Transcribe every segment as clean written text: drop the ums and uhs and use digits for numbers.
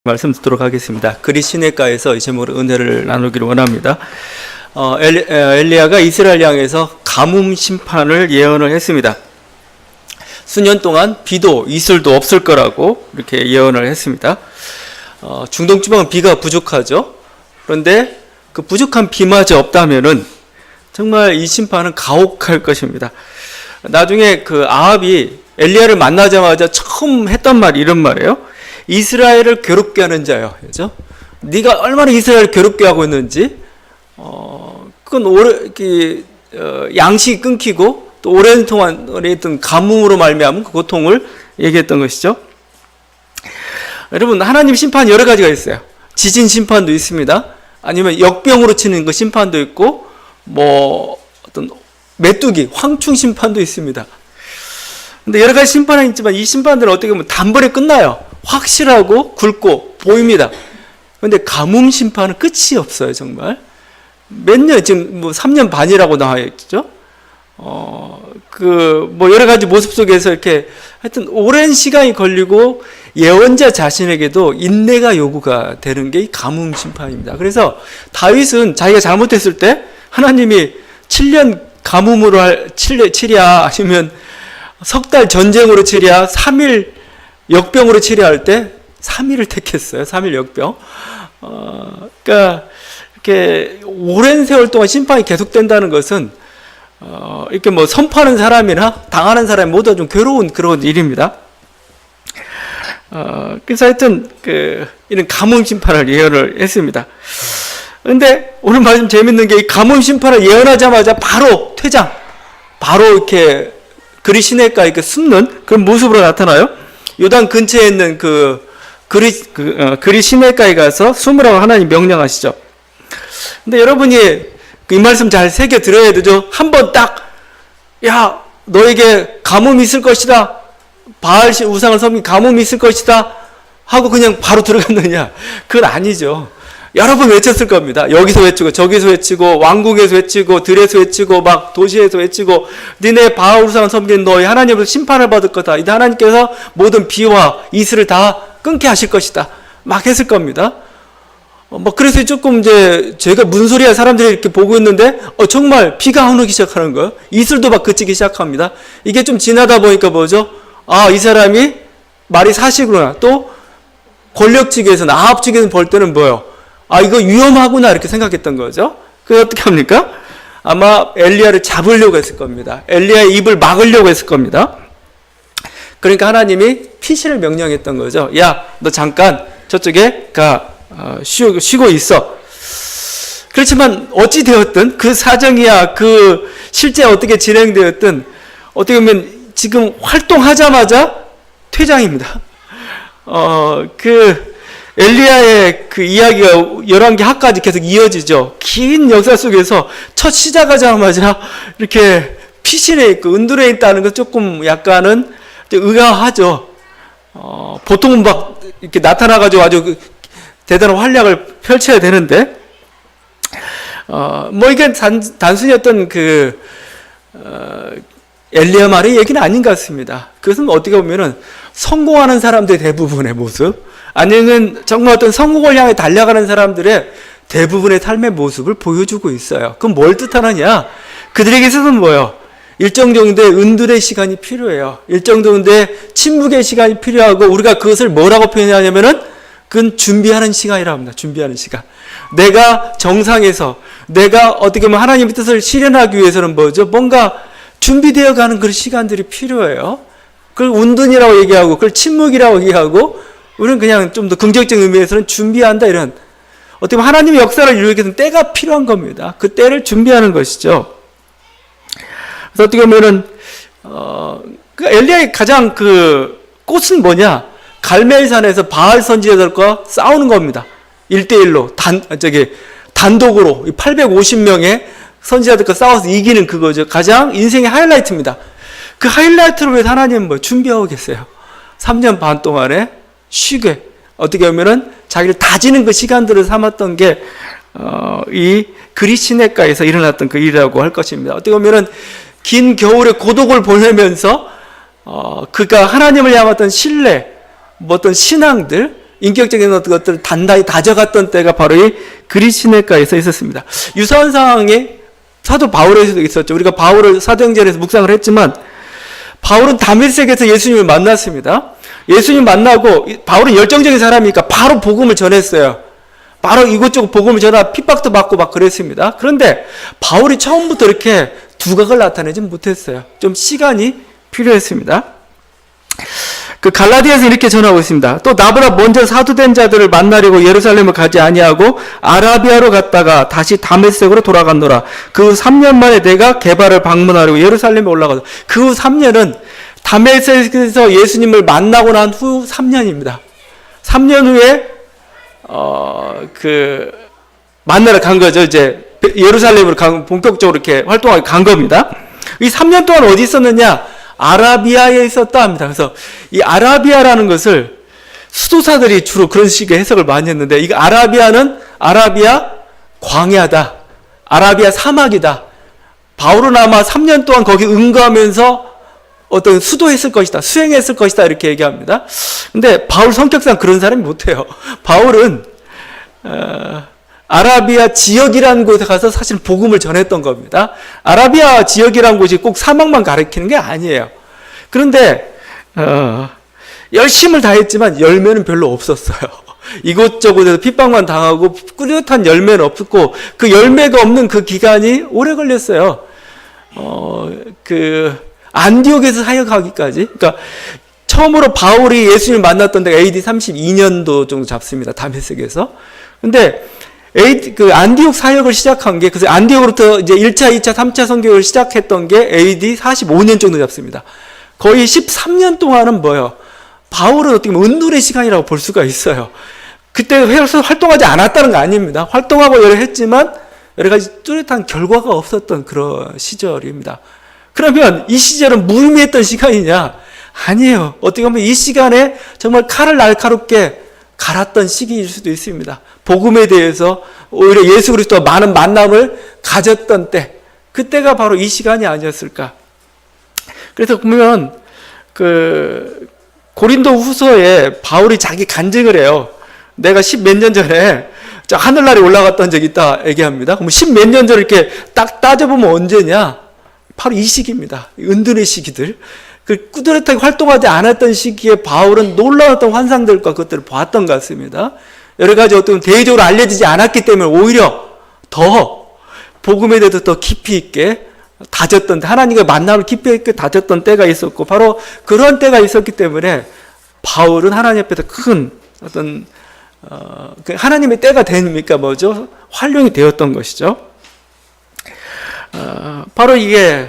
말씀 듣도록 하겠습니다. 그리 시내가에서 이 제목으로 은혜를 나누기를 원합니다. 엘리야가 이스라엘 향해서 가뭄 심판을 예언을 했습니다. 수년 동안 비도 이슬도 없을 거라고 이렇게 예언을 했습니다. 중동 지방은 비가 부족하죠. 그런데 그 부족한 비마저 없다면은 정말 이 심판은 가혹할 것입니다. 나중에 그 아합이 엘리야를 만나자마자 처음 했던 말이 이런 말이에요. 이스라엘을 괴롭게 하는 자요. 그죠? 네가 얼마나 이스라엘을 괴롭게 하고 있는지, 그건 양식이 끊기고 또 오랜 동안 있던 가뭄으로 말미암은 그 고통을 얘기했던 것이죠. 여러분, 하나님 심판 여러 가지가 있어요. 지진 심판도 있습니다. 아니면 역병으로 치는 그 심판도 있고, 어떤 메뚜기, 황충 심판도 있습니다. 근데 여러 가지 심판은 있지만 이 심판들은 어떻게 보면 단번에 끝나요. 확실하고 굵고 보입니다. 그런데 가뭄 심판은 끝이 없어요, 정말. 몇 년, 지금 3년 반이라고 나와 있죠. 여러 가지 모습 속에서 이렇게 하여튼 오랜 시간이 걸리고 예언자 자신에게도 인내가 요구가 되는 게 이 가뭄 심판입니다. 그래서 다윗은 자기가 잘못했을 때 하나님이 7년 가뭄으로 치랴 아니면 석 달 전쟁으로 치랴 3일 역병으로 치료할 때 3일을 택했어요. 3일 역병. 그러니까 이렇게 오랜 세월 동안 심판이 계속된다는 것은 이렇게 선포하는 사람이나 당하는 사람이 모두 좀 괴로운 그런 일입니다. 그래서 하여튼 이런 가뭄 심판을 예언을 했습니다. 그런데 오늘 말씀 재밌는 게 이 가뭄 심판을 예언하자마자 바로 퇴장, 바로 이렇게 그리 시내가에 이렇게 숨는 그런 모습으로 나타나요. 요단 근처에 있는 그리 시내가에 가서 숨으라고 하나님 명령하시죠. 근데 여러분이 이 말씀 잘 새겨 들어야 되죠. 한번 딱, 야, 너에게 가뭄이 있을 것이다. 바알 우상을 섬긴 가뭄이 있을 것이다. 하고 그냥 바로 들어갔느냐? 그건 아니죠. 여러 번 외쳤을 겁니다. 여기서 외치고 저기서 외치고 왕궁에서 외치고 들에서 외치고 막 도시에서 외치고 니네 바알 우상을 섬긴 너희 하나님으로부터 심판을 받을 거다. 이제 하나님께서 모든 비와 이슬을 다 끊게 하실 것이다. 막 했을 겁니다. 그래서 조금 이제 제가 무슨 소리야 사람들이 이렇게 보고 있는데 정말 비가 안 오기 시작하는 거예요. 이슬도 막 그치기 시작합니다. 이게 좀 지나다 보니까 뭐죠? 이 사람이 말이 사실구나. 또 권력 측에서는 아합 측에서는 볼 때는 뭐예요? 이거 위험하구나 이렇게 생각했던 거죠. 그게 어떻게 합니까? 아마 엘리야를 잡으려고 했을 겁니다. 엘리야의 입을 막으려고 했을 겁니다. 그러니까 하나님이 피시를 명령했던 거죠. 야, 너 잠깐 저쪽에 쉬고 있어. 그렇지만 어찌 되었든 그 사정이야 실제 어떻게 진행되었든 어떻게 보면 지금 활동하자마자 퇴장입니다. 엘리야의 그 이야기가 열왕기 하까지 계속 이어지죠. 긴 역사 속에서 첫 시작하자마자 이렇게 피신해 있고 은둔해 있다는 건 조금 약간은 의아하죠. 보통은 막 이렇게 나타나가지고 아주 대단한 활약을 펼쳐야 되는데, 이게 단순히 어떤 엘리야 말의 얘기는 아닌 것 같습니다. 그것은 어떻게 보면은 성공하는 사람들의 대부분의 모습, 아니면 정말 어떤 성공을 향해 달려가는 사람들의 대부분의 삶의 모습을 보여주고 있어요. 그럼 뭘 뜻하느냐? 그들에게 있어서는 뭐예요? 일정 정도의 은둔의 시간이 필요해요. 일정 정도의 침묵의 시간이 필요하고 우리가 그것을 뭐라고 표현하냐면은 그건 준비하는 시간이라고 합니다. 준비하는 시간. 내가 정상에서 내가 어떻게 보면 하나님의 뜻을 실현하기 위해서는 뭐죠? 뭔가 준비되어 가는 그런 시간들이 필요해요. 그걸 운둔이라고 얘기하고 그걸 침묵이라고 얘기하고 우리는 그냥 좀 더 긍정적인 의미에서는 준비한다 이런 어떻게 보면 하나님의 역사를 이루기 위해서는 때가 필요한 겁니다. 그 때를 준비하는 것이죠. 그래서 어떻게 보면은 엘리야의 가장 꽃은 뭐냐? 갈멜산에서 바알 선지자들과 싸우는 겁니다. 1대1로 단독으로 850명의 선지자들과 싸워서 이기는 그거죠. 가장 인생의 하이라이트입니다. 그 하이라이트를 위해서 하나님은 준비하고 계세요. 3년 반 동안에 쉬게 어떻게 보면은 자기를 다지는 그 시간들을 삼았던 게 이 그리 시내가에서 일어났던 그 일이라고 할 것입니다. 어떻게 보면은 긴 겨울의 고독을 보내면서 그가 하나님을 향한 어떤 신뢰, 어떤 신앙들 인격적인 어떤 것들을 단단히 다져갔던 때가 바로 이 그리시네가에서 있었습니다. 유사한 상황이 사도 바울에서도 있었죠. 우리가 바울을 사도행전에서 묵상을 했지만 바울은 다메섹에서 예수님을 만났습니다. 예수님 만나고 바울은 열정적인 사람이니까 바로 복음을 전했어요. 바로 이곳저곳 복음을 전하 핍박도 받고 막 그랬습니다. 그런데 바울이 처음부터 이렇게 두각을 나타내지 못했어요. 좀 시간이 필요했습니다. 그 갈라디아에서 이렇게 전하고 있습니다. 또 나보다 먼저 사도된 자들을 만나려고 예루살렘을 가지 아니하고 아라비아로 갔다가 다시 다메섹으로 돌아갔노라. 그 후 3년 만에 내가 게바를 방문하려고 예루살렘에 올라가서 그 후 3년은 다메섹에서 예수님을 만나고 난 후 3년입니다. 3년 후에 만나러 간 거죠. 이제 예루살렘으로 본격적으로 이렇게 활동하게 간 겁니다. 이 3년 동안 어디 있었느냐? 아라비아에 있었다 합니다. 그래서 이 아라비아라는 것을 수도사들이 주로 그런 식의 해석을 많이 했는데, 이 아라비아는 아라비아 광야다, 아라비아 사막이다. 바울은 아마 3년 동안 거기 응거하면서 어떤 수도했을 것이다, 수행했을 것이다, 이렇게 얘기합니다. 근데 바울 성격상 그런 사람이 못해요. 바울은 아라비아 지역이라는 곳에 가서 사실 복음을 전했던 겁니다. 아라비아 지역이라는 곳이 꼭 사막만 가리키는 게 아니에요. 그런데 열심을 다했지만 열매는 별로 없었어요. 이곳저곳에서 핍박만 당하고 뚜렷한 열매는 없었고, 그 열매가 없는 그 기간이 오래 걸렸어요. 안디옥에서 사역하기까지. 그러니까 처음으로 바울이 예수님을 만났던 데가 AD 32년도 정도 잡습니다. 다메섹에서. 근데 안디옥 사역을 시작한 게, 그래서 안디옥으로부터 이제 1차, 2차, 3차 선교를 시작했던 게 AD 45년 정도 잡습니다. 거의 13년 동안은 뭐예요? 바울은 어떻게 보면 은둔의 시간이라고 볼 수가 있어요. 그때 활동하지 않았다는 거 아닙니다. 활동하고 여러 했지만 여러 가지 뚜렷한 결과가 없었던 그런 시절입니다. 그러면 이 시절은 무의미했던 시간이냐? 아니에요. 어떻게 보면 이 시간에 정말 칼을 날카롭게 갈았던 시기일 수도 있습니다. 복음에 대해서 오히려 예수 그리스도와 많은 만남을 가졌던 때, 그때가 바로 이 시간이 아니었을까. 그래서 보면 고린도 후서에 바울이 자기 간증을 해요. 내가 10몇 년 전에 하늘나라에 올라갔던 적이 있다 얘기합니다. 그럼 10몇 년 전에 이렇게 딱 따져보면 언제냐? 바로 이 시기입니다. 은둔의 시기들. 꾸준하게 활동하지 않았던 시기에 바울은 놀라웠던 환상들과 그것들을 봤던 것 같습니다. 여러 가지 어떤 대외적으로 알려지지 않았기 때문에 오히려 더 복음에 대해서 더 깊이 있게 다졌던, 하나님과 만남을 깊이 있게 다졌던 때가 있었고, 바로 그런 때가 있었기 때문에 바울은 하나님 앞에서 큰 어떤 하나님의 때가 되니까 뭐죠? 활용이 되었던 것이죠. 바로 이게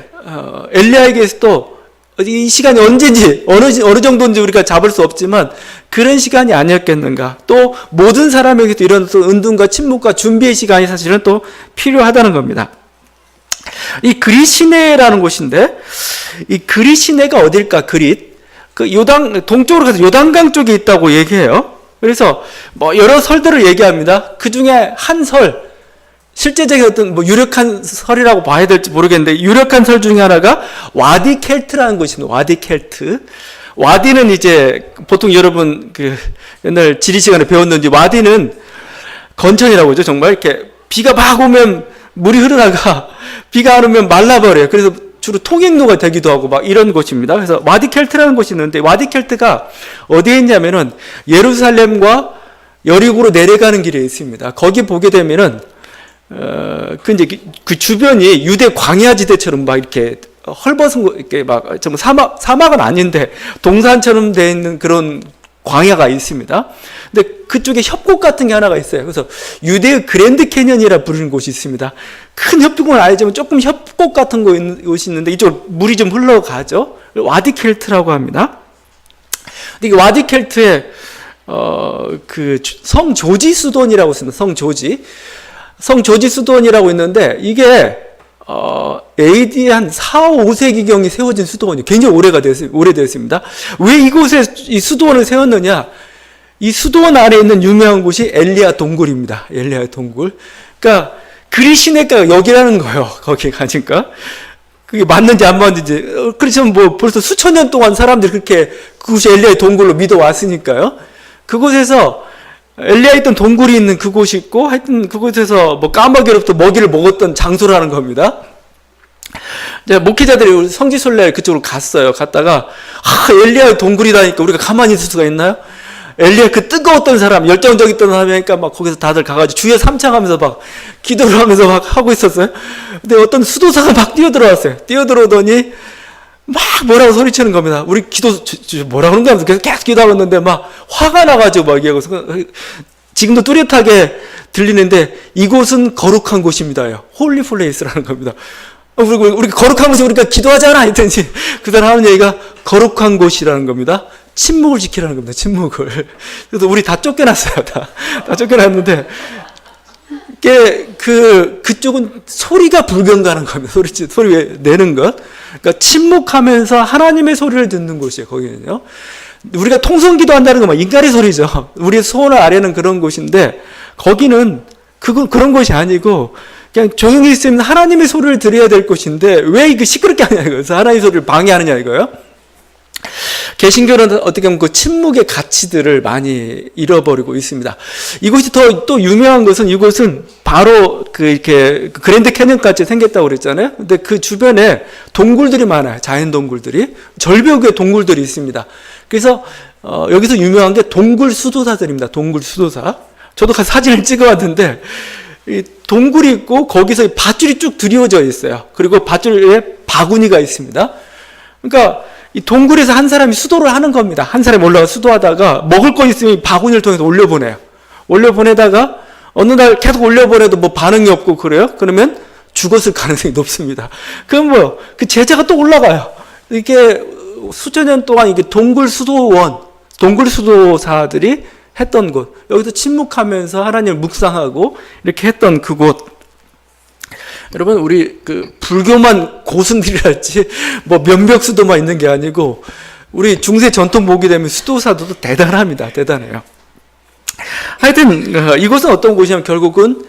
엘리야에게서도 이 시간이 언제인지 어느 정도인지 우리가 잡을 수 없지만 그런 시간이 아니었겠는가. 또 모든 사람에게도 이런 또 은둔과 침묵과 준비의 시간이 사실은 또 필요하다는 겁니다. 이 그리시네라는 곳인데, 이 그리시네가 어딜까? 그릿, 동쪽으로 가서 요단강 쪽에 있다고 얘기해요. 그래서 여러 설들을 얘기합니다. 그 중에 한 설, 실제적인 어떤 유력한 설이라고 봐야 될지 모르겠는데, 유력한 설 중에 하나가 와디 켈트라는 곳입니다. 와디 켈트. 와디는 이제 보통 여러분 옛날 지리 시간에 배웠는지, 와디는 건천이라고 하죠. 정말 이렇게 비가 막 오면 물이 흐르다가 비가 안 오면 말라버려요. 그래서 주로 통행로가 되기도 하고 막 이런 곳입니다. 그래서 와디 켈트라는 곳이 있는데, 와디 켈트가 어디에 있냐면은 예루살렘과 여리고로 내려가는 길에 있습니다. 거기 보게 되면은 그 주변이 유대 광야지대처럼 막 이렇게 헐벗은 거, 이렇게 막 정말 사막은 아닌데 동산처럼 되어 있는 그런 광야가 있습니다. 근데 그쪽에 협곡 같은 게 하나가 있어요. 그래서 유대의 그랜드 캐년이라 부르는 곳이 있습니다. 큰 협곡은 아니지만 조금 협곡 같은 곳이 있는데 이쪽으로 물이 좀 흘러가죠. 와디 켈트라고 합니다. 근데 이 와디 켈트에 성 조지 수돈이라고 있습니다. 성 조지 수돈이라고 있는데, 이게 AD 한 4, 5세기경에 세워진 수도원이에요. 굉장히 오래되었습니다. 왜 이곳에 이 수도원을 세웠느냐? 이 수도원 안에 있는 유명한 곳이 엘리야 동굴입니다. 엘리야 동굴. 그러니까 그리시네가 여기라는 거예요. 거기 가니까. 그게 맞는지 안 맞는지. 그렇지만 벌써 수천 년 동안 사람들이 그렇게 그곳이 엘리야의 동굴로 믿어왔으니까요. 그곳에서 엘리야 있던 동굴이 있는 그곳이 있고, 하여튼 그곳에서 뭐 까마귀로부터 먹이를 먹었던 장소라는 겁니다. 이제 목회자들이 성지순례 그쪽으로 갔어요. 갔다가 엘리야의 동굴이다니까 우리가 가만히 있을 수가 있나요? 엘리야 그 뜨거웠던 사람, 열정적이었던 사람이니까 막 거기서 다들 가가지고 주여 삼창하면서 막 기도를 하면서 막 하고 있었어요. 근데 어떤 수도사가 막 뛰어들어왔어요. 뛰어들어오더니 막 뭐라고 소리치는 겁니다. 우리 뭐라고 그런 거야? 계속 기도하고 있는데 막 화가 나가지고 막 얘기하고, 지금도 뚜렷하게 들리는데 이곳은 거룩한 곳입니다요. 홀리 플레이스라는 겁니다. 우리 거룩한 곳에 우리가 기도하잖아 했더니 그 사람 하는 얘기가 거룩한 곳이라는 겁니다. 침묵을 지키라는 겁니다. 침묵을. 그래서 우리 다 쫓겨났어요. 다 쫓겨났는데 그쪽은 소리가 불경가는 겁니다. 소리 내는 것. 그러니까 침묵하면서 하나님의 소리를 듣는 곳이에요. 거기는요. 우리가 통성 기도한다는 건 인간의 소리죠. 우리의 소원을 아뢰는 그런 곳인데 거기는 그런 곳이 아니고 그냥 조용히 있으면 하나님의 소리를 들어야 될 곳인데 왜 이거 시끄럽게 하냐 이거예요. 하나님의 소리를 방해하느냐 이거예요. 개신교는 어떻게 보면 그 침묵의 가치들을 많이 잃어버리고 있습니다. 이곳이 또 유명한 것은 이곳은 바로 이렇게 그랜드 캐년같이 생겼다고 그랬잖아요. 근데 그 주변에 동굴들이 많아요. 자연 동굴들이. 절벽에 동굴들이 있습니다. 그래서 여기서 유명한 게 동굴 수도사들입니다. 동굴 수도사. 저도 사진을 찍어왔는데 이 동굴이 있고 거기서 밧줄이 쭉 드리워져 있어요. 그리고 밧줄에 바구니가 있습니다. 그러니까 이 동굴에서 한 사람이 수도를 하는 겁니다. 한 사람이 올라가 수도하다가 먹을 거 있으면 바구니를 통해서 올려보내요. 올려보내다가 어느 날 계속 올려보내도 뭐 반응이 없고 그래요? 그러면 죽었을 가능성이 높습니다. 그럼 그 제자가 또 올라가요. 이게 수천 년 동안 이게 동굴 수도사들이 했던 곳. 여기서 침묵하면서 하나님을 묵상하고 이렇게 했던 그곳. 여러분, 우리 불교만 고승들이랄지 뭐 몇몇 수도만 있는 게 아니고 우리 중세 전통 보게 되면 수도사도 대단합니다. 대단해요. 하여튼 이곳은 어떤 곳이냐면 결국은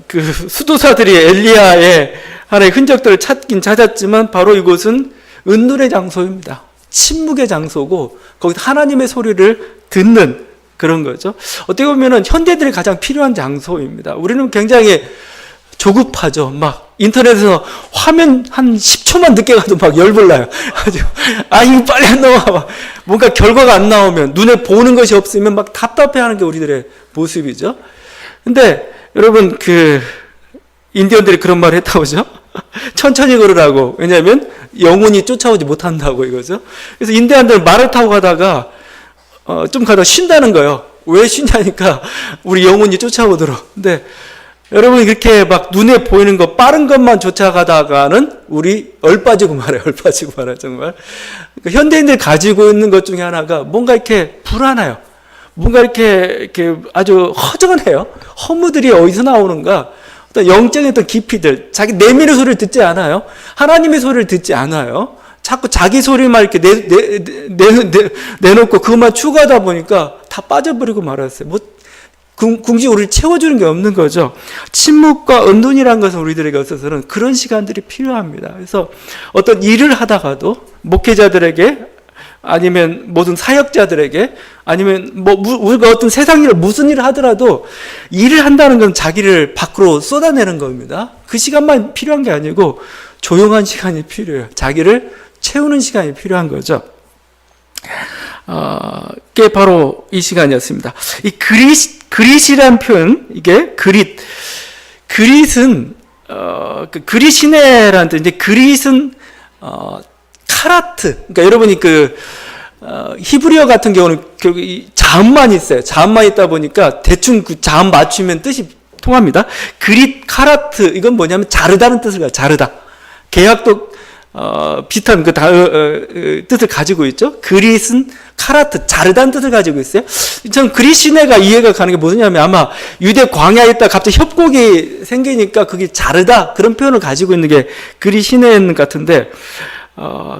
그 수도사들이 엘리야의 하나의 흔적들을 찾긴 찾았지만 바로 이곳은 은둔의 장소입니다. 침묵의 장소고 거기서 하나님의 소리를 듣는 그런 거죠. 어떻게 보면은 현대들이 가장 필요한 장소입니다. 우리는 굉장히 조급하죠. 막 인터넷에서 화면 한 10초만 늦게 가도 막 열불나요. 이거 빨리 안 나와. 막 뭔가 결과가 안 나오면 눈에 보는 것이 없으면 막 답답해하는 게 우리들의 모습이죠. 근데 여러분 인디언들이 그런 말을 했다고 그러죠. 천천히 걸으라고. 왜냐하면 영혼이 쫓아오지 못한다고 이거죠. 그래서 인디언들은 말을 타고 가다가 좀 가다가 쉰다는 거예요. 왜 쉬냐니까 우리 영혼이 쫓아오도록. 근데 여러분 이렇게 막 눈에 보이는 거 빠른 것만 쫓아가다가는 우리 얼빠지고 말아요. 얼빠지고 말아요. 정말. 그러니까 현대인들이 가지고 있는 것 중에 하나가 뭔가 이렇게 불안해요. 뭔가 이렇게 아주 허전해요. 허무들이 어디서 나오는가? 어떤 영적인 어떤 깊이들, 자기 내면의 소리를 듣지 않아요. 하나님의 소리를 듣지 않아요. 자꾸 자기 소리만 이렇게 내놓고 그것만 추구하다 보니까 다 빠져버리고 말았어요. 궁지 우리를 채워주는 게 없는 거죠. 침묵과 은둔이라는 것은 우리들에게 있어서는 그런 시간들이 필요합니다. 그래서 어떤 일을 하다가도 목회자들에게 아니면 모든 사역자들에게 아니면 우리가 어떤 세상 일을 무슨 일을 하더라도 일을 한다는 건 자기를 밖으로 쏟아내는 겁니다. 그 시간만 필요한 게 아니고 조용한 시간이 필요해요. 자기를 채우는 시간이 필요한 거죠. 게 바로 이 시간이었습니다. 이 그릿이라는 표현, 이게 그릿은 그릿이네라는 뜻. 이제 그릿은 카라트. 그러니까 여러분이 히브리어 같은 경우는 결국 자음만 있어요. 자음만 있다 보니까 대충 그 자음 맞추면 뜻이 통합니다. 그릿, 카라트, 이건 뭐냐면 자르다는 뜻을 가요. 자르다. 계약도 비슷한 뜻을 가지고 있죠. 그릿은 카라트, 자르다는 뜻을 가지고 있어요. 전 그릿시네가 이해가 가는 게 뭐냐면 아마 유대 광야에 있다 갑자기 협곡이 생기니까 그게 자르다 그런 표현을 가지고 있는 게 그릿시네 같은데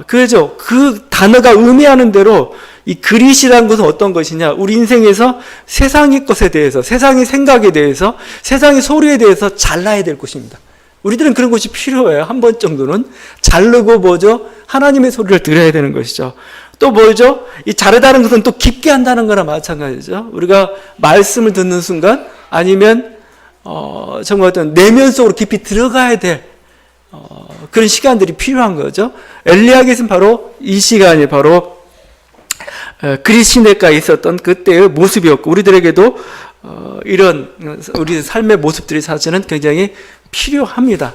그죠. 그 단어가 의미하는 대로 이 그릿이라는 것은 어떤 것이냐? 우리 인생에서 세상의 것에 대해서, 세상의 생각에 대해서, 세상의 소리에 대해서 잘라야 될 것입니다. 우리들은 그런 것이 필요해요. 한 번 정도는 자르고 하나님의 소리를 들어야 되는 것이죠. 또 뭐죠? 이 자르다는 것은 또 깊게 한다는 거나 마찬가지죠. 우리가 말씀을 듣는 순간 아니면 정말 어떤 내면 속으로 깊이 들어가야 될 그런 시간들이 필요한 거죠. 엘리야에게서는 바로 이 시간이 바로 그리시네가에 있었던 그때의 모습이었고, 우리들에게도 이런 우리 삶의 모습들이 사실은 굉장히 필요합니다.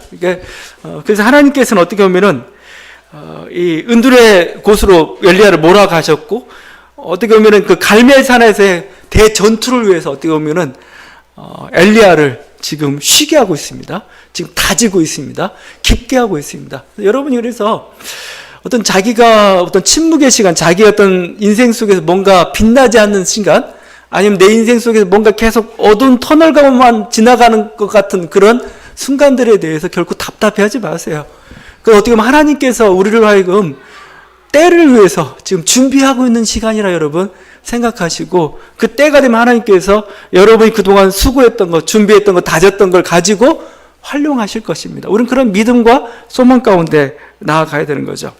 그래서 하나님께서는 어떻게 보면은 이 은둔의 곳으로 엘리야를 몰아가셨고, 어떻게 보면은 그 갈멜산에서의 대전투를 위해서 어떻게 보면은 엘리야를 지금 쉬게 하고 있습니다. 지금 다지고 있습니다. 깊게 하고 있습니다. 여러분이 그래서 어떤 자기가 어떤 침묵의 시간, 자기 어떤 인생 속에서 뭔가 빛나지 않는 시간, 아니면 내 인생 속에서 뭔가 계속 어두운 터널가만 지나가는 것 같은 그런 순간들에 대해서 결코 답답해하지 마세요. 그 어떻게 보면 하나님께서 우리를 하여금 때를 위해서 지금 준비하고 있는 시간이라 여러분 생각하시고, 그 때가 되면 하나님께서 여러분이 그동안 수고했던 것, 준비했던 것, 다졌던 걸 가지고 활용하실 것입니다. 우리는 그런 믿음과 소망 가운데 나아가야 되는 거죠.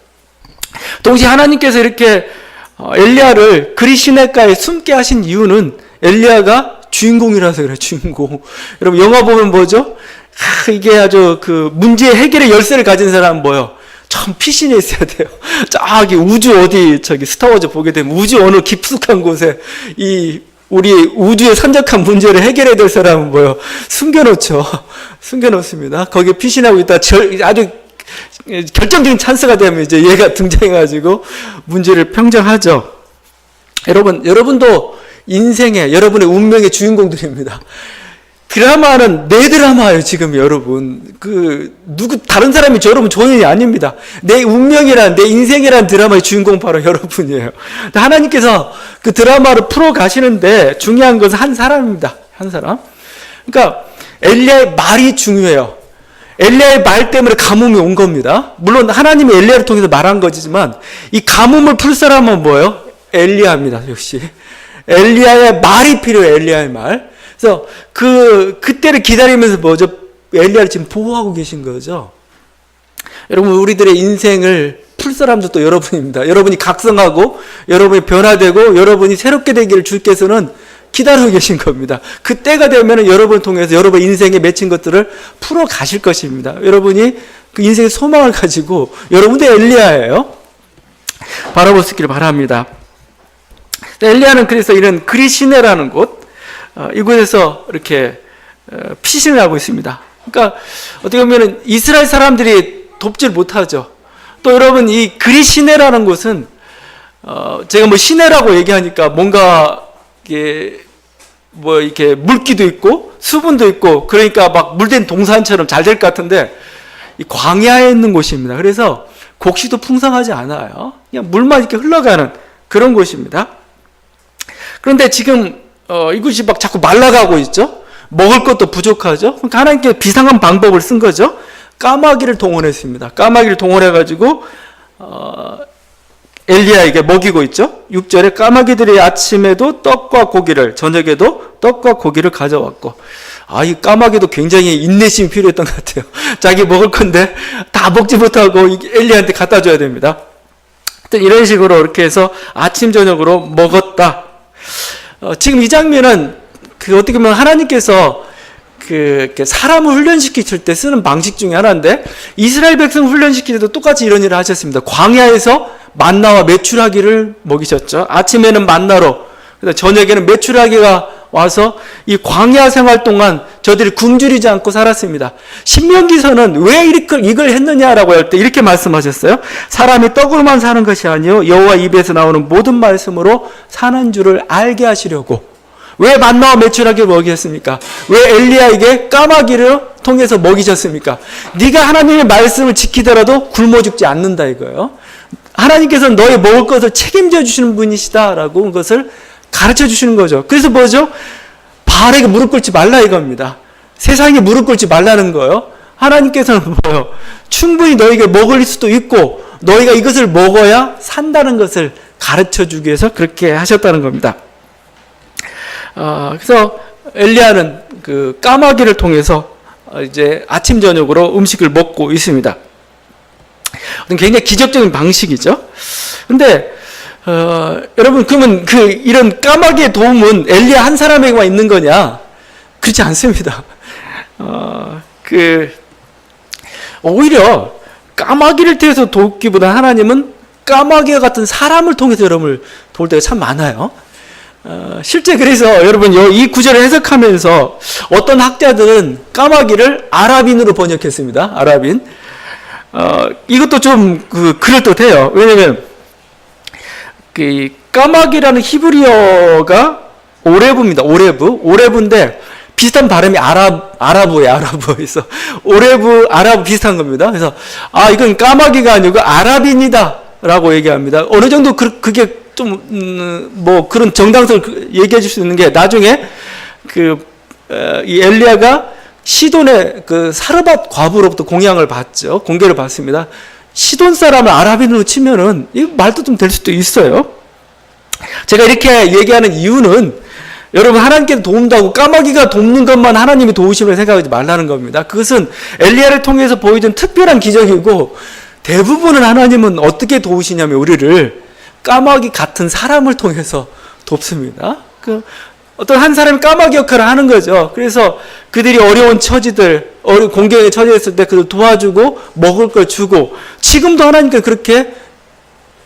동시에 하나님께서 이렇게 엘리야를 그리시네가에 숨게 하신 이유는 엘리야가 주인공이라서 그래요. 주인공. 여러분 영화 보면 뭐죠? 이게 아주 그 문제의 해결의 열쇠를 가진 사람은 뭐요? 참 피신해 있어야 돼요. 저기 우주 어디 스타워즈 보게 되면 우주 어느 깊숙한 곳에 이 우리 우주의 산적한 문제를 해결해야 될 사람은 뭐요? 숨겨놓죠. 숨겨놓습니다. 거기에 피신하고 있다 아주 결정적인 찬스가 되면 이제 얘가 등장해가지고 문제를 평정하죠. 여러분도 인생의 여러분의 운명의 주인공들입니다. 드라마는 내 드라마예요, 지금 여러분. 다른 사람이 여러분 조연이 아닙니다. 내 운명이란, 내 인생이란 드라마의 주인공 바로 여러분이에요. 하나님께서 그 드라마를 풀어 가시는데 중요한 것은 한 사람입니다. 한 사람. 그러니까 엘리야의 말이 중요해요. 엘리야의 말 때문에 가뭄이 온 겁니다. 물론 하나님이 엘리야를 통해서 말한 거지만 이 가뭄을 풀 사람은 뭐예요? 엘리야입니다. 역시 엘리야의 말이 필요해요. 엘리야의 말. 그래서 그때를 기다리면서 뭐죠? 엘리야를 지금 보호하고 계신 거죠. 여러분, 우리들의 인생을 풀 사람도 또 여러분입니다. 여러분이 각성하고 여러분이 변화되고 여러분이 새롭게 되기를 주께서는 기다리고 계신 겁니다. 그때가 되면 여러분을 통해서 여러분 인생에 맺힌 것들을 풀어 가실 것입니다. 여러분이 그 인생의 소망을 가지고 여러분도 엘리야예요. 바라볼 수 있기를 바랍니다. 엘리야는 그래서 이런 그리시네라는 곳, 이곳에서 이렇게 피신을 하고 있습니다. 그러니까 어떻게 보면 이스라엘 사람들이 돕질 못하죠. 또 여러분, 이 그리시네라는 곳은 제가 시내라고 얘기하니까 뭔가 이렇게 물기도 있고 수분도 있고 그러니까 막 물된 동산처럼 잘 될 것 같은데 이 광야에 있는 곳입니다. 그래서 곡식도 풍성하지 않아요. 그냥 물만 이렇게 흘러가는 그런 곳입니다. 그런데 지금 이곳이 막 자꾸 말라가고 있죠. 먹을 것도 부족하죠. 그러니까 하나님께 비상한 방법을 쓴 거죠. 까마귀를 동원했습니다. 까마귀를 동원해가지고 엘리야에게 먹이고 있죠. 6절에 까마귀들이 아침에도 떡과 고기를, 저녁에도 떡과 고기를 가져왔고, 이 까마귀도 굉장히 인내심이 필요했던 것 같아요. 자기 먹을 건데 다 먹지 못하고 엘리야한테 갖다 줘야 됩니다. 이런 식으로 이렇게 해서 아침 저녁으로 먹었다. 지금 이 장면은 어떻게 보면 하나님께서 사람을 훈련시키실 때 쓰는 방식 중에 하나인데, 이스라엘 백성 훈련시킬 때도 똑같이 이런 일을 하셨습니다. 광야에서 만나와 메추라기를 먹이셨죠. 아침에는 만나로, 저녁에는 메추라기가 와서 이 광야 생활 동안 저들이 굶주리지 않고 살았습니다. 신명기서는 왜 이걸 했느냐라고 할 때 이렇게 말씀하셨어요. 사람이 떡으로만 사는 것이 아니요 여호와 입에서 나오는 모든 말씀으로 사는 줄을 알게 하시려고. 왜 만나와 메추라기를 먹이셨습니까? 왜 엘리야에게 까마귀를 통해서 먹이셨습니까? 네가 하나님의 말씀을 지키더라도 굶어 죽지 않는다 이거예요. 하나님께서는 너의 먹을 것을 책임져 주시는 분이시다라고 그것을 가르쳐 주시는 거죠. 그래서 뭐죠? 바알에게 무릎 꿇지 말라 이겁니다. 세상에 무릎 꿇지 말라는 거예요. 하나님께서는 뭐예요? 충분히 너에게 먹을 수도 있고 너희가 이것을 먹어야 산다는 것을 가르쳐 주기 위해서 그렇게 하셨다는 겁니다. 그래서 엘리야는 그 까마귀를 통해서 이제 아침 저녁으로 음식을 먹고 있습니다. 굉장히 기적적인 방식이죠. 근데 여러분, 그러면 이런 까마귀의 도움은 엘리야 한 사람에게만 있는 거냐? 그렇지 않습니다. 오히려 까마귀를 통해서 돕기보다 하나님은 까마귀와 같은 사람을 통해서 여러분을 도울 때가 참 많아요. 실제 그래서 여러분 이 구절을 해석하면서 어떤 학자들은 까마귀를 아랍인으로 번역했습니다. 아랍인. 이것도 좀 그럴듯해요. 왜냐면 까마귀라는 히브리어가 오레브입니다. 오레브인데 비슷한 발음이 아라브예요. 아라브에서 오레브 아라브 비슷한 겁니다. 그래서 이건 까마귀가 아니고 아랍인이다라고 얘기합니다. 어느 정도 그게 좀 그런 정당성을 얘기해 줄 수 있는 게 나중에 이 엘리야가 시돈의 사르밧 과부로부터 공개를 받습니다. 시돈 사람을 아랍인으로 치면은 이 말도 좀 될 수도 있어요. 제가 이렇게 얘기하는 이유는 여러분 하나님께서 도움다고 까마귀가 돕는 것만 하나님이 도우심을 생각하지 말라는 겁니다. 그것은 엘리야를 통해서 보여준 특별한 기적이고 대부분은 하나님은 어떻게 도우시냐면 우리를 까마귀 같은 사람을 통해서 돕습니다. 어떤 한 사람이 까마귀 역할을 하는 거죠. 그래서 그들이 어려운 처지들, 공경에 처지했을 때 그들 도와주고 먹을 걸 주고 지금도 하나님께서 그렇게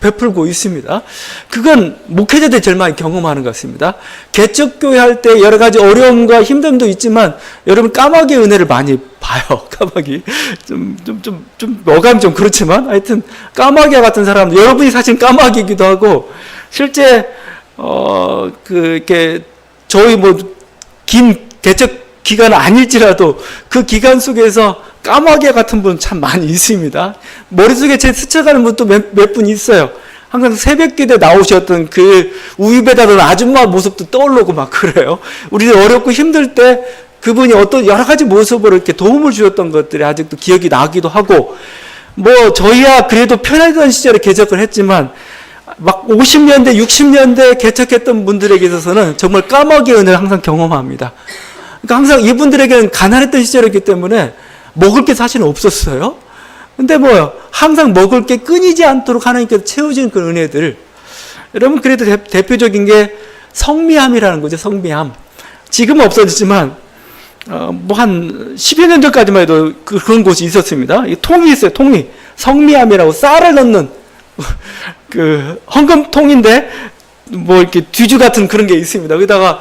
베풀고 있습니다. 그건 목회자들이 제일 많이 경험하는 것 같습니다. 개척교회 할 때 여러 가지 어려움과 힘듦도 있지만 여러분 까마귀의 은혜를 많이 봐요. 까마귀. 좀 어감이 좀 그렇지만 하여튼 까마귀와 같은 사람, 여러분이 사실 까마귀이기도 하고 실제 이렇게 저희 긴 개척 기간 아닐지라도 그 기간 속에서 까마귀 같은 분 참 많이 있습니다. 머릿속에 제 스쳐가는 분도 몇 분 있어요. 항상 새벽 기도에 나오셨던 그 우유배달하는 아줌마 모습도 떠오르고 막 그래요. 우리들 어렵고 힘들 때 그분이 어떤 여러 가지 모습으로 이렇게 도움을 주셨던 것들이 아직도 기억이 나기도 하고 저희야 그래도 편하던 시절에 개척을 했지만 막 50년대, 60년대 개척했던 분들에게 있어서는 정말 까마귀의 은혜를 항상 경험합니다. 그러니까 항상 이분들에게는 가난했던 시절이기 때문에 먹을 게 사실은 없었어요. 근데 항상 먹을 게 끊이지 않도록 하나님께서 채워주는 그런 은혜들. 여러분, 그래도 대표적인 게 성미함이라는 거죠, 성미함. 지금은 없어졌지만, 한 10여 년 전까지만 해도 그런 곳이 있었습니다. 통이 있어요, 통이. 성미함이라고 쌀을 넣는, 헌금통인데, 이렇게 뒤주 같은 그런 게 있습니다. 거기다가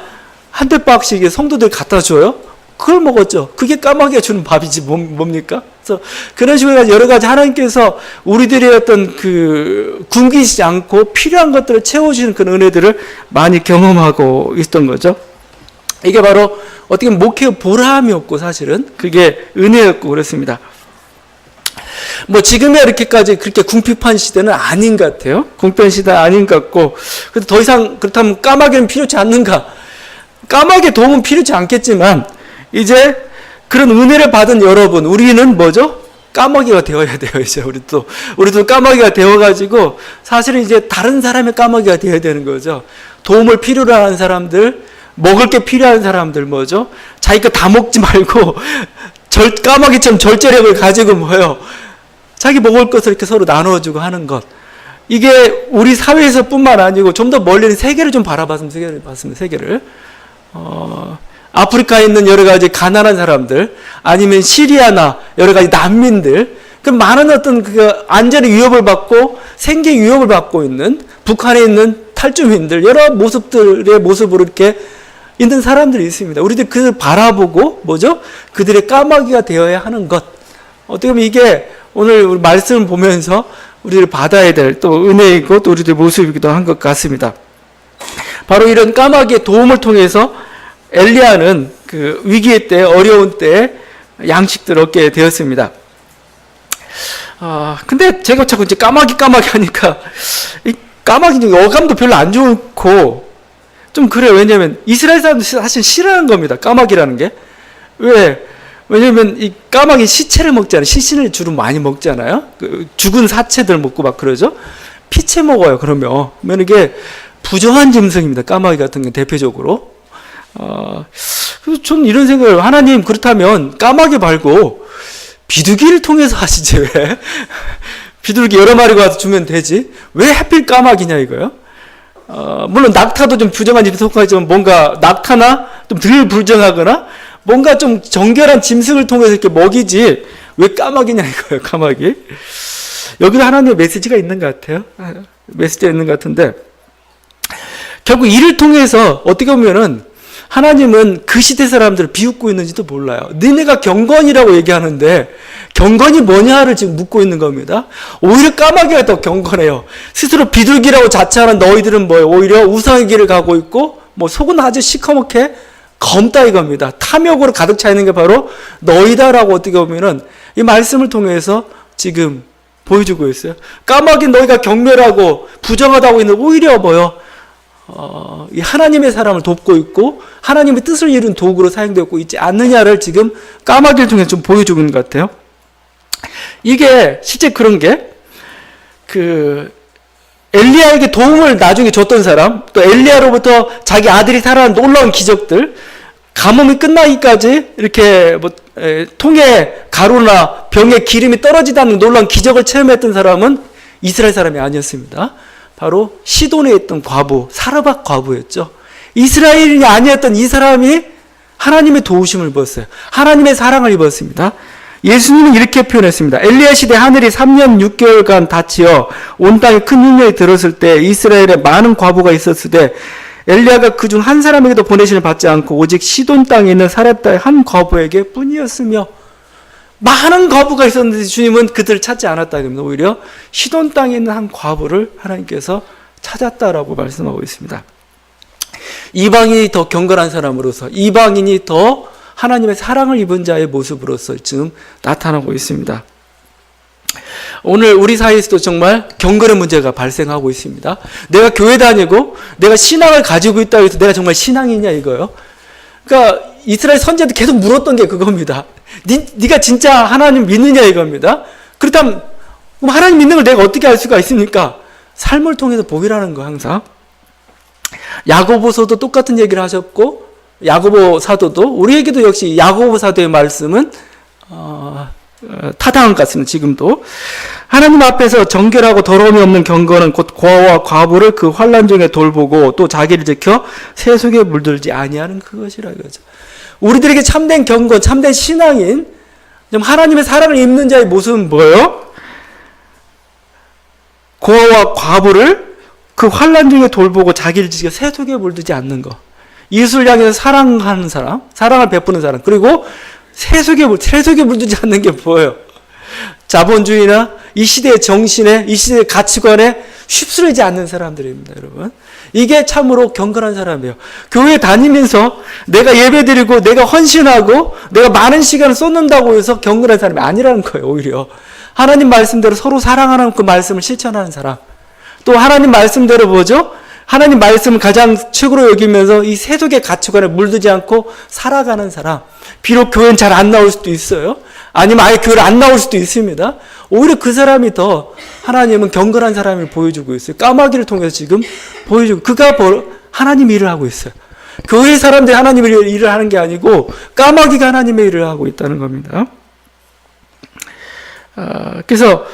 한 대박씩 성도들 갖다 줘요. 그걸 먹었죠. 그게 까마귀가 주는 밥이지 뭡니까? 그래서 그런 식으로 여러 가지 하나님께서 우리들의 어떤 굶기지 않고 필요한 것들을 채워주는 그런 은혜들을 많이 경험하고 있던 거죠. 이게 바로 어떻게 보면 목회의 보람이 없고 사실은 그게 은혜였고 그렇습니다. 지금이야 이렇게까지 그렇게 궁핍한 시대는 아닌 것 같아요. 궁핍한 시대 아닌 것 같고, 그래서 더 이상 그렇다면 까마귀는 필요치 않는가? 까마귀의 도움은 필요치 않겠지만, 이제 그런 은혜를 받은 여러분, 우리는 까마귀가 되어야 돼요, 이제. 우리도 까마귀가 되어가지고, 사실은 이제 다른 사람의 까마귀가 되어야 되는 거죠. 도움을 필요로 하는 사람들, 먹을 게 필요한 사람들, 자기 거 다 먹지 말고, 까마귀처럼 절제력을 가지고 자기 먹을 것을 이렇게 서로 나눠주고 하는 것. 이게 우리 사회에서 뿐만 아니고 좀 더 멀리는 세계를 좀 바라봤으면 세계를. 아프리카에 있는 여러 가지 가난한 사람들, 아니면 시리아나 여러 가지 난민들, 많은 어떤 안전의 위협을 받고 생계 위협을 받고 있는 북한에 있는 탈주민들, 여러 모습들의 모습으로 이렇게 있는 사람들이 있습니다. 우리들 그들 바라보고 그들의 까마귀가 되어야 하는 것. 어떻게 보면 이게 오늘 우리 말씀을 보면서 우리를 받아야 될 또 은혜이고 또 우리들 모습이기도 한 것 같습니다. 바로 이런 까마귀의 도움을 통해서 엘리야는 위기의 때, 어려운 때 양식들을 얻게 되었습니다. 근데 제가 자꾸 이제 까마귀 하니까 이 까마귀 어감도 별로 안 좋고 좀 그래요. 왜냐면 이스라엘 사람들 사실 싫어하는 겁니다. 까마귀라는 게. 왜냐면 이 까마귀 시체를 먹잖아요. 시신을 주로 많이 먹잖아요. 죽은 사체들 먹고 막 그러죠. 피채 먹어요. 그러면 이게 부정한 짐승입니다. 까마귀 같은 게 대표적으로. 그래서 저는 이런 생각을, 하나님 그렇다면 까마귀 말고 비둘기를 통해서 하시지 왜? 비둘기 여러 마리가 와서 주면 되지. 왜 하필 까마귀냐 이거요? 물론 낙타도 좀 부정한 집에 속하지만 뭔가 낙타나 좀 덜 불정하거나 뭔가 좀 정결한 짐승을 통해서 이렇게 먹이지 왜 까마귀냐 이거예요. 까마귀. 여기도 하나님의 메시지가 있는 것 같아요. 메시지가 있는 것 같은데 결국 이를 통해서 어떻게 보면은 하나님은 그 시대 사람들을 비웃고 있는지도 몰라요. 너네가 경건이라고 얘기하는데 경건이 뭐냐를 지금 묻고 있는 겁니다. 오히려 까마귀가 더 경건해요. 스스로 비둘기라고 자처하는 너희들은 뭐예요? 오히려 우상의 길을 가고 있고 뭐 속은 아주 시커멓게 검다 이겁니다. 탐욕으로 가득 차 있는 게 바로 너희다라고 어떻게 보면은 이 말씀을 통해서 지금 보여주고 있어요. 까마귀 너희가 경멸하고 부정하다고 있는 오히려 뭐요? 이 하나님의 사람을 돕고 있고 하나님의 뜻을 이룬 도구로 사용되고 있지 않느냐를 지금 까마귀를 통해서 좀 보여주고 있는 것 같아요. 이게 실제 그런 게 엘리야에게 도움을 나중에 줬던 사람, 또 엘리야로부터 자기 아들이 살아난 놀라운 기적들, 가뭄이 끝나기까지 이렇게 통에 가루나 병에 기름이 떨어지지 않는 놀라운 기적을 체험했던 사람은 이스라엘 사람이 아니었습니다. 바로 시돈에 있던 과부, 사르밧 과부였죠. 이스라엘이 아니었던 이 사람이 하나님의 도우심을 입었어요. 하나님의 사랑을 입었습니다. 예수님은 이렇게 표현했습니다. 엘리야 시대 하늘이 3년 6개월간 닫히어 온 땅에 큰 흉년이 들었을 때 이스라엘에 많은 과부가 있었을 때 엘리야가 그중 한 사람에게도 보내심을 받지 않고 오직 시돈 땅에 있는 사렙다의 한 과부에게 뿐이었으며 많은 과부가 있었는데 주님은 그들을 찾지 않았다. 오히려 시돈 땅에 있는 한 과부를 하나님께서 찾았다라고 말씀하고 있습니다. 이방인이 더 경건한 사람으로서 이방인이 더 하나님의 사랑을 입은 자의 모습으로서 지금 나타나고 있습니다. 오늘 우리 사이에서도 정말 경건의 문제가 발생하고 있습니다. 내가 교회 다니고 내가 신앙을 가지고 있다고 해서 내가 정말 신앙이냐 이거요. 그러니까 이스라엘 선지자도 계속 물었던 게 그겁니다. 네가 진짜 하나님 믿느냐 이겁니다. 그렇다면 그럼 하나님 믿는 걸 내가 어떻게 알 수가 있습니까? 삶을 통해서 보이라는 거 항상. 야고보서도 똑같은 얘기를 하셨고 야고보 사도도 우리에게도 역시 야고보 사도의 말씀은 타당한 것 같습니다. 지금도 하나님 앞에서 정결하고 더러움이 없는 경건은 곧 고아와 과부를 그 환난 중에 돌보고 또 자기를 지켜 세속에 물들지 아니하는 그것이라 이거죠. 우리들에게 참된 경건, 참된 신앙인, 좀 하나님의 사랑을 입는 자의 모습은 뭐예요? 고아와 과부를 그 환난 중에 돌보고 자기를 지켜 세속에 물들지 않는 것. 이웃을 향해서 사랑하는 사람, 사랑을 베푸는 사람, 그리고 세속에 물들지 않는 게 뭐예요? 자본주의나 이 시대의 정신에, 이 시대의 가치관에 휩쓸리지 않는 사람들입니다, 여러분. 이게 참으로 경건한 사람이에요. 교회 다니면서 내가 예배드리고 내가 헌신하고 내가 많은 시간을 쏟는다고 해서 경건한 사람이 아니라는 거예요, 오히려. 하나님 말씀대로 서로 사랑하는 그 말씀을 실천하는 사람. 또 하나님 말씀대로 뭐죠? 하나님 말씀을 가장 최고로 여기면서 이 세속의 가치관에 물들지 않고 살아가는 사람. 비록 교회는 잘 안 나올 수도 있어요. 아니면 아예 교회를 안 나올 수도 있습니다. 오히려 그 사람이 더 하나님은 경건한 사람을 보여주고 있어요. 까마귀를 통해서 지금 보여주고 그가 하나님의 일을 하고 있어요. 교회 사람들이 하나님의 일을 하는 게 아니고 까마귀가 하나님의 일을 하고 있다는 겁니다. 그래서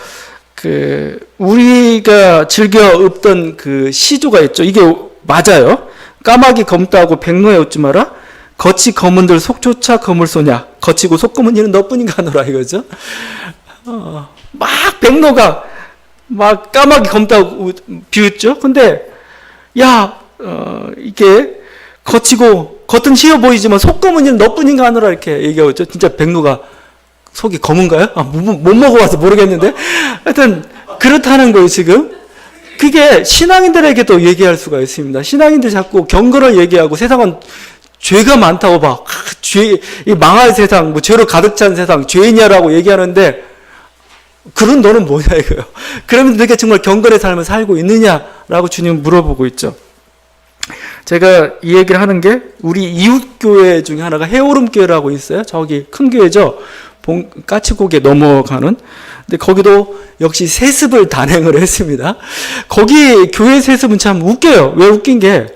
우리가 즐겨 읊던 그 시조가 있죠. 이게 맞아요. 까마귀 검다고 백로에 웃지 마라. 겉이 검은들 속조차 검을소냐. 거치고 속 검은 이는 너뿐인가 하노라 이거죠. 막 백로가 막 까마귀 검다고 비웃죠. 근데 이게 거치고 겉은 희어 보이지만 속 검은 이는 너뿐인가 하노라 이렇게 얘기하죠. 진짜 백로가 속이 검은가요? 못 먹어봐서 모르겠는데 하여튼 그렇다는 거예요. 지금 그게 신앙인들에게도 얘기할 수가 있습니다. 신앙인들 자꾸 경건을 얘기하고 세상은 죄가 많다고 봐. 이 망할 세상, 죄로 가득 찬 세상, 죄인이야라고 얘기하는데 그런 너는 뭐냐 이거예요. 그러면 너게 정말 경건의 삶을 살고 있느냐라고 주님은 물어보고 있죠. 제가 이 얘기를 하는 게 우리 이웃교회 중에 하나가 해오름교회라고 있어요. 저기 큰 교회죠. 까치고개 넘어가는. 근데 거기도 역시 세습을 단행을 했습니다. 거기 교회 세습은 참 웃겨요. 왜 웃긴 게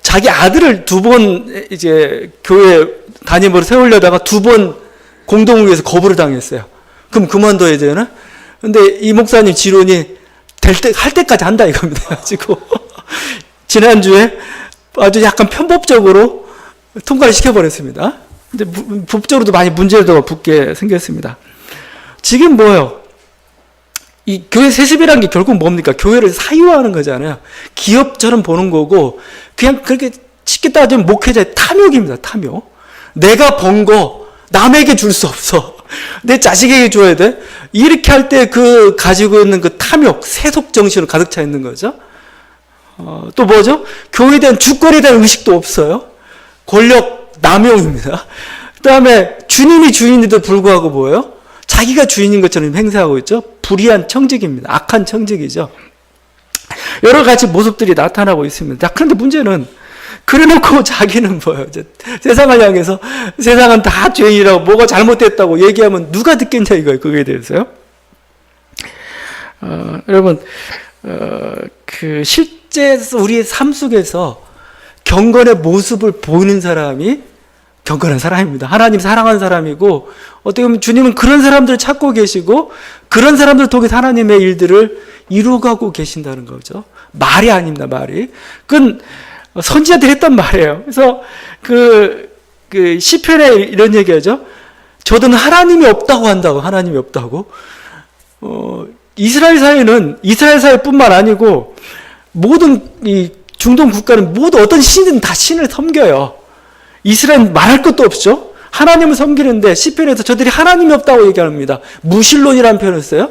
자기 아들을 2번 이제 교회 담임으로 세우려다가 2번 공동회의에서 거부를 당했어요. 그럼 그만둬야 되나? 근데 이 목사님 지론이 할 때까지 한다 이겁니다. 가지고 지난주에 아주 약간 편법적으로 통과를 시켜버렸습니다. 근데 법적으로도 많이 문제가 붙게 생겼습니다. 지금 뭐예요? 이 교회 세습이라는 게 결국 뭡니까? 교회를 사유화하는 거잖아요. 기업처럼 보는 거고, 그냥 그렇게 쉽게 따지면 목회자의 탐욕입니다. 탐욕. 내가 번 거 남에게 줄 수 없어. 내 자식에게 줘야 돼. 이렇게 할 때 그 가지고 있는 그 탐욕, 세속 정신으로 가득 차 있는 거죠. 또 뭐죠? 교회에 대한 주권에 대한 의식도 없어요. 권력 남용입니다. 그 다음에 주님이 주인인데도 불구하고 뭐예요? 자기가 주인인 것처럼 행세하고 있죠. 불의한 청직입니다. 악한 청직이죠. 여러 가지 모습들이 나타나고 있습니다. 그런데 문제는 그래놓고 자기는 뭐예요? 세상을 향해서 세상은 다 죄인이라고 뭐가 잘못됐다고 얘기하면 누가 듣겠냐 이거예요. 그거에 대해서요. 여러분 그 실제 우리의 삶 속에서 경건의 모습을 보이는 사람이 경건한 사람입니다. 하나님 사랑하는 사람이고 어떻게 보면 주님은 그런 사람들을 찾고 계시고 그런 사람들을 통해서 하나님의 일들을 이루어가고 계신다는 거죠. 말이 아닙니다. 말이. 그건 선지자들이 했던 말이에요. 그래서 그 시편에 이런 얘기하죠. 저들은 하나님이 없다고 한다고. 하나님이 없다고. 이스라엘 사회뿐만 아니고 모든 이 중동 국가는 모두 어떤 신이든 다 신을 섬겨요. 이스라엘은 말할 것도 없죠. 하나님을 섬기는데 시편에서 저들이 하나님이 없다고 얘기합니다. 무신론이라는 표현을 써요.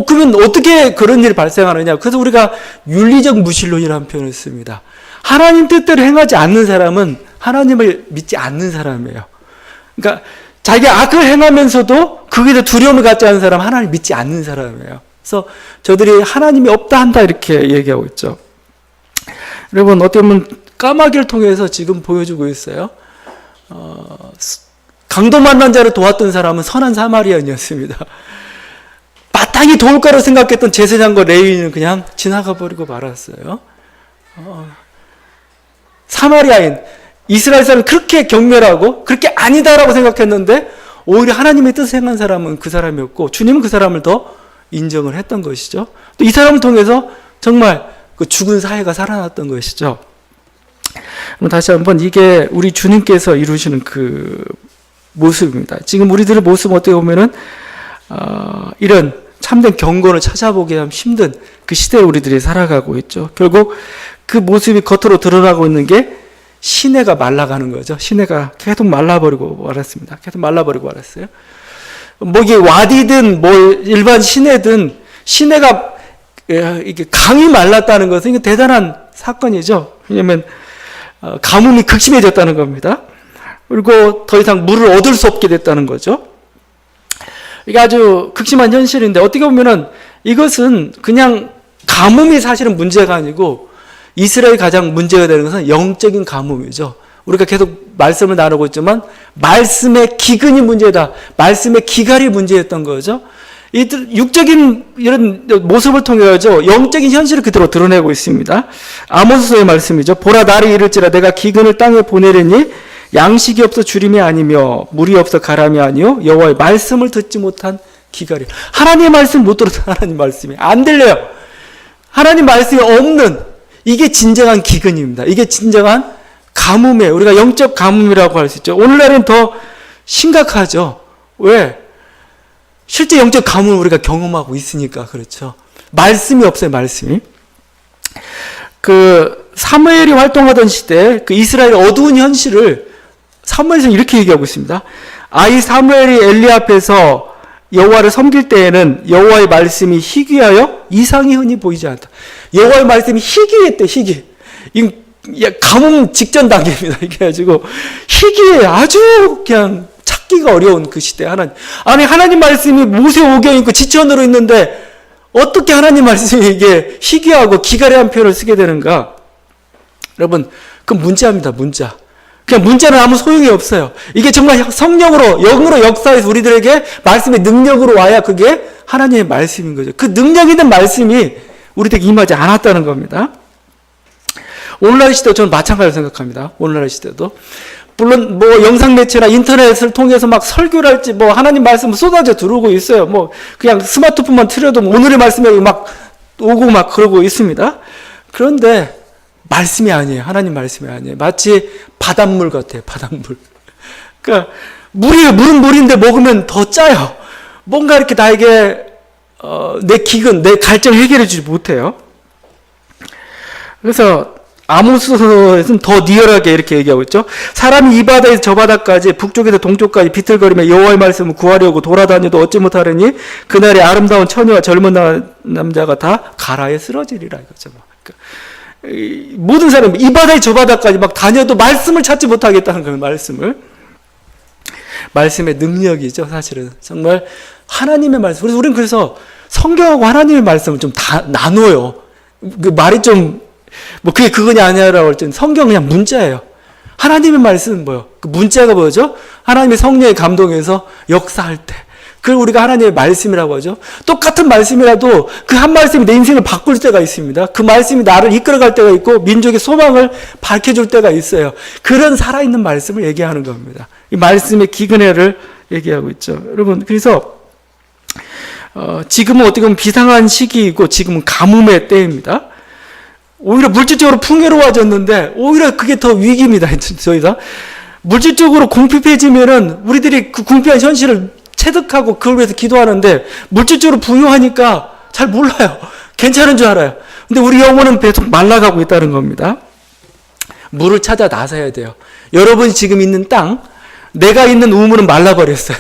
그러면 어떻게 그런 일이 발생하느냐. 그래서 우리가 윤리적 무신론이라는 표현을 씁니다. 하나님 뜻대로 행하지 않는 사람은 하나님을 믿지 않는 사람이에요. 그러니까 자기가 악을 행하면서도 그게 더 두려움을 갖지 않는 사람은 하나님을 믿지 않는 사람이에요. 그래서 저들이 하나님이 없다 한다 이렇게 얘기하고 있죠. 여러분 어떻게 보면 까마귀를 통해서 지금 보여주고 있어요. 강도 만난 자를 도왔던 사람은 선한 사마리아인이었습니다. 마땅히 도울 거라고 생각했던 제사장과 레위인은 그냥 지나가 버리고 말았어요. 사마리아인, 이스라엘 사람은 그렇게 경멸하고 그렇게 아니다라고 생각했는데 오히려 하나님의 뜻을 행한 사람은 그 사람이었고 주님은 그 사람을 더 인정을 했던 것이죠. 또 이 사람을 통해서 정말 그 죽은 사회가 살아났던 것이죠. 다시 한번 이게 우리 주님께서 이루시는 그 모습입니다. 지금 우리들의 모습 어떻게 보면은 이런 참된 경건을 찾아보기 힘든 그 시대에 우리들이 살아가고 있죠. 결국 그 모습이 겉으로 드러나고 있는 게 시내가 말라가는 거죠. 시내가 계속 말라버리고 말았습니다. 계속 말라버리고 말았어요. 뭐 이게 와디든 뭐 일반 시내든 시내가 이게 강이 말랐다는 것은 이게 대단한 사건이죠. 왜냐하면 가뭄이 극심해졌다는 겁니다. 그리고 더 이상 물을 얻을 수 없게 됐다는 거죠. 이게 아주 극심한 현실인데 어떻게 보면은 이것은 그냥 가뭄이 사실은 문제가 아니고 이스라엘이 가장 문제가 되는 것은 영적인 가뭄이죠. 우리가 계속 말씀을 나누고 있지만 말씀의 기근이 문제다. 말씀의 기갈이 문제였던 거죠. 이 육적인 이런 모습을 통해서 영적인 현실을 그대로 드러내고 있습니다. 아모스서의 말씀이죠. 보라 날이 이를지라 내가 기근을 땅에 보내리니 양식이 없어 주림이 아니며 물이 없어 가람이 아니요 여호와의 말씀을 듣지 못한 기갈이. 하나님의 말씀 못 들어서 하나님 말씀이 안 들려요. 하나님 말씀이 없는 이게 진정한 기근입니다. 이게 진정한 가뭄이에요. 우리가 영적 가뭄이라고 할 수 있죠. 오늘날은 더 심각하죠. 왜? 실제 영적 가뭄을 우리가 경험하고 있으니까 그렇죠. 말씀이 없어요. 말씀이. 그 사무엘이 활동하던 시대 그 이스라엘의 어두운 현실을 사무엘에서는 이렇게 얘기하고 있습니다. 아이 사무엘이 엘리 앞에서 여호와를 섬길 때에는 여호와의 말씀이 희귀하여 이상이 흔히 보이지 않다. 여호와의 말씀이 희귀했대. 희귀. 이 가뭄 직전 단계입니다. 이게 가지고 희귀해. 아주 그냥 찾기가 어려운 그 시대. 하나님 말씀이 모세오경 있고 지천으로 있는데 어떻게 하나님 말씀이 이게 희귀하고 기가래한 표현을 쓰게 되는가? 여러분, 그 문자입니다. 문자. 그냥 문자는 아무 소용이 없어요. 이게 정말 성령으로, 영으로 역사해서 우리들에게 말씀의 능력으로 와야 그게 하나님의 말씀인 거죠. 그 능력 있는 말씀이 우리에게 임하지 않았다는 겁니다. 오늘날 시대도 저는 마찬가지로 생각합니다. 오늘날 시대도. 물론 뭐 영상 매체나 인터넷을 통해서 막 설교를 할지 뭐 하나님 말씀을 쏟아져 들어오고 있어요. 뭐 그냥 스마트폰만 틀어도 오늘의 말씀이 막 오고 막 그러고 있습니다. 그런데 말씀이 아니에요. 하나님 말씀이 아니에요. 마치 바닷물 같아요. 바닷물. 그러니까 물이에요. 물은 물인데 먹으면 더 짜요. 뭔가 이렇게 나에게 내 기근, 내 갈증을 해결해 주지 못해요. 그래서 아모스서에서는 더 리얼하게 이렇게 얘기하고 있죠. 사람이 이 바다에서 저 바다까지 북쪽에서 동쪽까지 비틀거리며 여호와의 말씀을 구하려고 돌아다녀도 얻지 못하려니 그날에 아름다운 처녀와 젊은 남자가 다 가라에 쓰러지리라 이거죠. 그러니까 모든 사람이 이 바다에 저 바다까지 막 다녀도 말씀을 찾지 못하겠다는 거예요. 말씀의 능력이죠. 사실은 정말 하나님의 말씀. 그래서 우리는 그래서 성경하고 하나님의 말씀을 좀 다 나눠요. 그 말이 좀 뭐 그게 그거냐 아니냐라고 할 때는 성경 그냥 문자예요. 하나님의 말씀은 뭐예요? 그 문자가 뭐죠? 하나님의 성령의 감동에서 역사할 때 그걸 우리가 하나님의 말씀이라고 하죠. 똑같은 말씀이라도 그 한 말씀이 내 인생을 바꿀 때가 있습니다. 그 말씀이 나를 이끌어갈 때가 있고 민족의 소망을 밝혀줄 때가 있어요. 그런 살아있는 말씀을 얘기하는 겁니다. 이 말씀의 기근회를 얘기하고 있죠. 여러분, 그래서 지금은 어떻게 보면 비상한 시기이고 지금은 가뭄의 때입니다. 오히려 물질적으로 풍요로워졌는데 오히려 그게 더 위기입니다. 더 이상 물질적으로 궁핍해지면은 우리들이 그 궁핍한 현실을 체득하고 그걸 위해서 기도하는데 물질적으로 부유하니까 잘 몰라요. 괜찮은 줄 알아요. 근데 우리 영혼은 계속 말라가고 있다는 겁니다. 물을 찾아 나서야 돼요. 여러분이 지금 있는 땅, 내가 있는 우물은 말라버렸어요.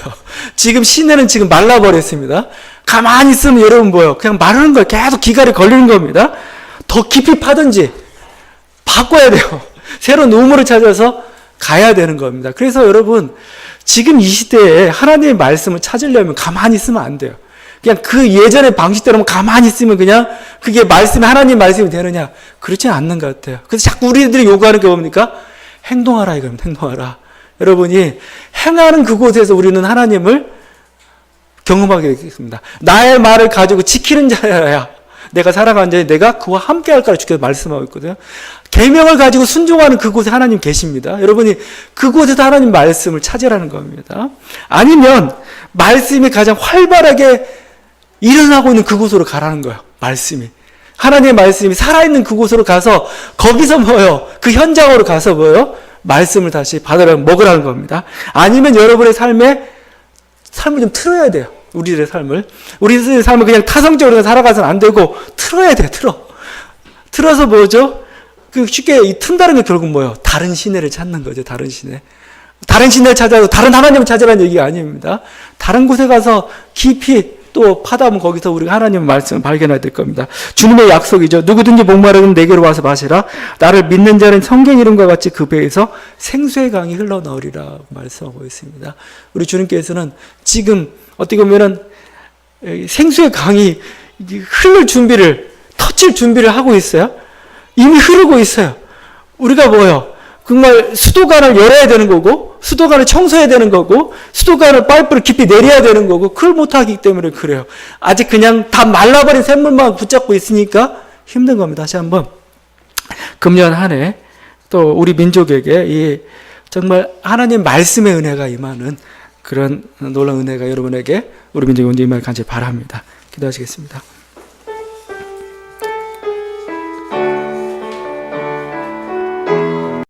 지금 시내는 지금 말라버렸습니다. 가만히 있으면 여러분 뭐예요? 그냥 마르는 거예요. 계속 기갈이 걸리는 겁니다. 더 깊이 파든지 바꿔야 돼요. 새로운 우물을 찾아서 가야 되는 겁니다. 그래서 여러분 지금 이 시대에 하나님의 말씀을 찾으려면 가만히 있으면 안 돼요. 그냥 그 예전의 방식대로 가만히 있으면 그냥 그게 말씀이 하나님 말씀이 되느냐? 그렇지는 않는 것 같아요. 그래서 자꾸 우리들이 요구하는 게 뭡니까? 행동하라 이겁니다. 행동하라. 여러분이 행하는 그곳에서 우리는 하나님을 경험하게 되겠습니다. 나의 말을 가지고 지키는 자야 내가 살아가는 자니 내가 그와 함께 할 거라 주께서 말씀하고 있거든요. 계명을 가지고 순종하는 그곳에 하나님 계십니다. 여러분이 그곳에서 하나님 말씀을 찾으라는 겁니다. 아니면 말씀이 가장 활발하게 일어나고 있는 그곳으로 가라는 거예요. 말씀이. 하나님의 말씀이 살아있는 그곳으로 가서 거기서 뭐예요? 그 현장으로 가서 뭐예요? 말씀을 다시 받으라고 먹으라는 겁니다. 아니면 여러분의 삶을 좀 틀어야 돼요. 우리들의 삶을 그냥 타성적으로 살아가서는 안 되고 틀어야 돼. 틀어서 뭐죠? 그 쉽게 이 튼다는 게 결국 뭐예요? 다른 시내를 찾는 거죠. 다른 시내를 찾아서 다른 하나님을 찾으라는 얘기가 아닙니다. 다른 곳에 가서 깊이 또 파다 보면 거기서 우리가 하나님의 말씀을 발견해야 될 겁니다. 주님의 약속이죠. 누구든지 목마르면 내게로 와서 마시라. 나를 믿는 자는 성경 이름과 같이 그 배에서 생수의 강이 흘러나오리라 말씀하고 있습니다. 우리 주님께서는 지금 어떻게 보면은 생수의 강이 터칠 준비를 하고 있어요. 이미 흐르고 있어요. 우리가 뭐예요? 정말 수도관을 열어야 되는 거고, 수도관을 청소해야 되는 거고, 수도관을 파이프를 깊이 내려야 되는 거고, 그걸 못하기 때문에 그래요. 아직 그냥 다 말라버린 샘물만 붙잡고 있으니까 힘든 겁니다. 다시 한번 금년 한 해 또 우리 민족에게 이 정말 하나님 말씀의 은혜가 임하는 그런 놀라운 은혜가 여러분에게 우리 민족에 임하길 간절히 바랍니다. 기도하시겠습니다.